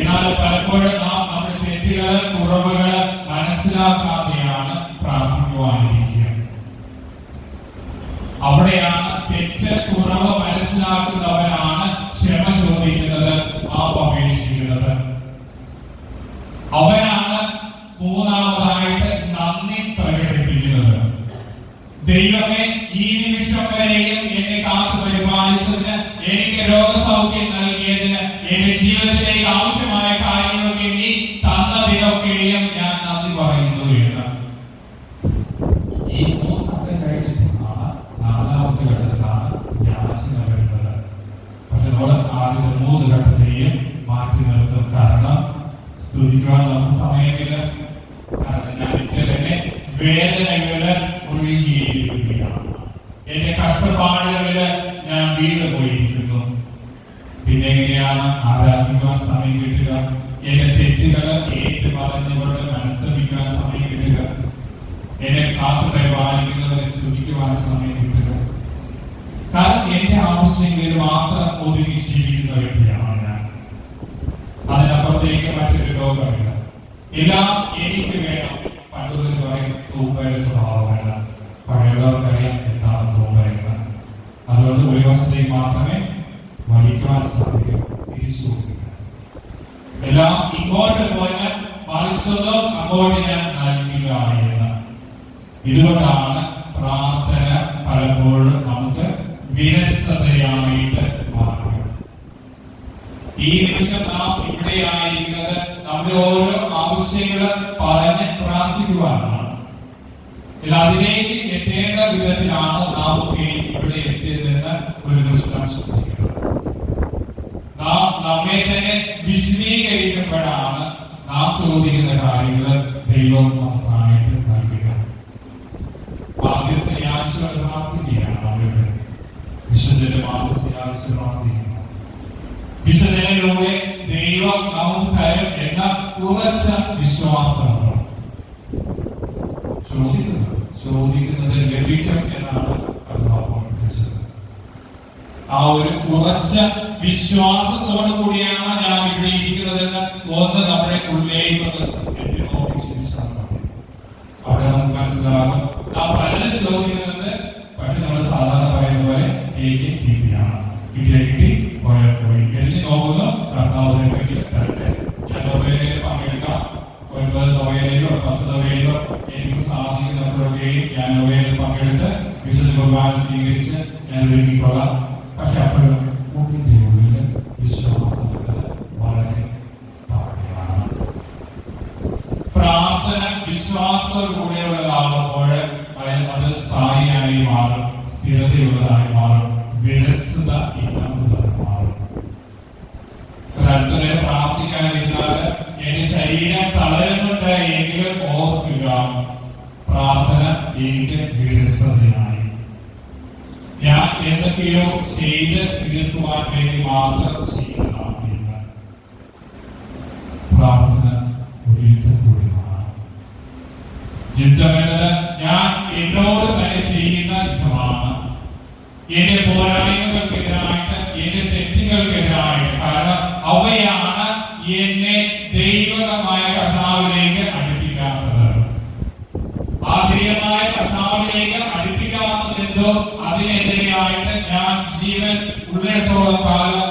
എന്നാൽ പലപ്പോഴും നാം നമ്മുടെ തെറ്റുകള് കുറവുകള് മനസ്സിലാക്കാതെയാണ് പ്രാർത്ഥിക്കുവാനിരിക്കുക. അവിടെയാണ് തെറ്റ് കുറവ് മനസ്സിലാക്കുന്നവനാണ് ക്ഷമ ചോദിക്കുന്നത്, അപേക്ഷിക്കുന്നത്. അവനാണ് മൂന്നാമതായിട്ട് നന്ദി പ്രകടിപ്പിക്കുന്നത്. ദൈവമേ, ഈ നിമിഷം വരെയും എന്നെ കാത്തു പരിപാലിച്ചതിന്, എനിക്ക് രോഗസൗഖ്യം നൽകിയതിന്, എന്റെ ജീവിതത്തിലേക്ക് ആവശ്യമായ കാര്യങ്ങളൊക്കെ നീ തന്നതിനൊക്കെയും ഞാൻ നന്ദി പറയുന്നു എന്ന്. ഈ മൂന്ന് ഘട്ടം കഴിഞ്ഞിട്ടാണ് നാലാമത്തെ ഘട്ടത്തിലാണ് യാചന വരുന്നത്. പക്ഷെ നമ്മൾ ആദ്യത്തെ മൂന്ന് ഘട്ടത്തെയും മാറ്റി നിർത്തും. കാരണം സ്തുതിക്കുവാൻ നമുക്ക് സമയമില്ല. കാരണം ഞാൻ എന്റെ തന്നെ വേദനകള് ഒഴുകിയിരിക്കുകയാണ്. എന്റെ കഷ്ടപ്പാടുകളില് ഞാൻ വീണ് പോയിരിക്കുന്നു. പിന്നെ എങ്ങനെയാണ് ആരാധിക്കുവാൻ സമയം കിട്ടുക? എന്റെ തെറ്റുകള് ഏറ്റു പറഞ്ഞുകൊണ്ട് മനസ്തപിക്കുവാൻ സമയം കിട്ടുക? എന്നെ കാത്തു പരിപാലിക്കുന്നവരെ സ്തുതിക്കുവാൻ സമയം കിട്ടുക? കാരണം എന്റെ ആവശ്യങ്ങളിൽ മാത്രം ഒതുങ്ങി ജീവിക്കുന്ന വ്യക്തിയാണ് ഞാൻ. അതിനപ്പുറത്തേക്ക് മറ്റൊരു ലോകമില്ല. എല്ലാം എനിക്ക് വേണം. പണ്ടുള്ളവർ പറയും തൂമ്പയുടെ സ്വഭാവമല്ല. പഴയവർക്കറിയാം എന്താണ് തൂമ്പയെന്ന്. അതുകൊണ്ട് ഒരു വശത്തേക്ക് മാത്രമേ വലിക്കുവാൻ സാധിക്കൂ. തിരിച്ചു കൊടുക്കുക. എല്ലാം ഇങ്ങോട്ട് പോയാൽ മറിച്ചതോ അങ്ങോട്ട് ഞാൻ നൽകില്ല എന്ന്. ഇതുകൊണ്ടാണ് പ്രാർത്ഥന പലപ്പോഴും നമുക്ക് വിരസതയായിട്ട് മാറുക. ഈ നിമിഷം നാം ഇവിടെ ആയിരിക്കുന്നത് നമ്മുടെ ഓരോ ആവശ്യങ്ങള് പറഞ്ഞ് പ്രാർത്ഥിക്കുവാനാണ്. അതിലേക്ക് എത്തേണ്ട വിധത്തിലാണ് നാം ഇവിടെ എത്തിയതെന്ന് ഒരു ദൃഷ്ടം ശ്രദ്ധിക്കണം. നാം നമ്മെ തന്നെ വിശദീകരിക്കുമ്പോഴാണ് നാം ചോദിക്കുന്ന കാര്യങ്ങൾ ദൈവം നമുക്കായിട്ട് നൽകുക. മാധ്യസ്ഥയാശ്വര പ്രാർത്ഥനയാണ് അവരുടെ വിശുദ്ധന്റെ മാധ്യസ്ഥയാശ്വര പ്രാർത്ഥന. വിശുദ്ധനിലൂടെ ദൈവം നമുക്ക് തരും എന്ന ഉറച്ച വിശ്വാസമാണ്. ചോദിക്കുന്നത് ലഭിക്കും എന്നാണ് പഠിച്ചത്. ആ ഒരു ഉറച്ച വിശ്വാസത്തോടു കൂടിയാണ് ഞാൻ ഇവിടെ ഇരിക്കുന്നതെന്ന് ഒന്ന് നമ്മുടെ ഉള്ളിലേക്ക് എത്തി നോക്കി ചിന്തിച്ചാൽ മതി. അവിടെ നമുക്ക് മനസ്സിലാകും ആ പലരും ചോദിക്കുന്നത്. പക്ഷെ നമ്മൾ സാധാരണ പറയുന്ന പോലെ രീതിയാണ്. കിട്ടി പോയാൽ പോയി കഴിഞ്ഞ് നോക്കുന്നു. കർത്താവിനെ തരട്ടെ. ഞാൻ നൊവേനയിൽ പങ്കെടുക്കാം. 9 നൊവേനയിലോ 10 നൊവേനയിലോ എനിക്ക് സാധിക്കുന്നപ്പോഴൊക്കെയും ഞാൻ നൊവേനയിൽ പങ്കെടുത്ത് വിശുദ്ധ കുർബാന സ്വീകരിച്ച് ഞാൻ ഒരുങ്ങിക്കൊള്ളാം. പക്ഷെ അപ്പോഴും ഉള്ളിന്റെ ഉള്ളില് വിശ്വാസം വളരെ താഴെയാണ്. പ്രാർത്ഥന വിശ്വാസത്തോടു കൂടെയുള്ളതാകുമ്പോൾ അത് സ്ഥായിയായി മാറും, സ്ഥിരതയുള്ളതായി മാറും, വിരസത ഇല്ലാത്തതായി മാറും. ഒരല്പനേരം പ്രാർത്ഥിക്കാതിരുന്നാൽ എന്റെ ശരീരം തളരുന്നുണ്ട് എങ്കിലും ഓർക്കുക, പ്രാർത്ഥന എനിക്ക് വിരസതയായി. ഞാൻ എന്തൊക്കെയോ ചെയ്ത് തീർക്കുവാൻ വേണ്ടി മാത്രം ചെയ്യുന്നതാണ്. പ്രാർത്ഥന ഒരു യുദ്ധക്കൂടിയാണ്. യുദ്ധം എന്നത് ഞാൻ എന്നോട് തന്നെ ചെയ്യുന്ന യുദ്ധമാണ്. എന്റെ പോരായ്മകൾക്കെതിരായിട്ട്, എന്റെ തെറ്റുകൾക്കെതിരായിട്ട്. കാരണം അവയാണ് എന്നെ ദൈവമായ കർത്താവിലേക്ക് അടുപ്പിക്കാത്തത്. ആത്മീയമായ കർത്താവിലേക്ക് അടുപ്പിക്കാത്തതെന്തോ അതിനെതിരെയായിട്ട് ഞാൻ ജീവൻ ഉള്ളിടത്തോളം കാലം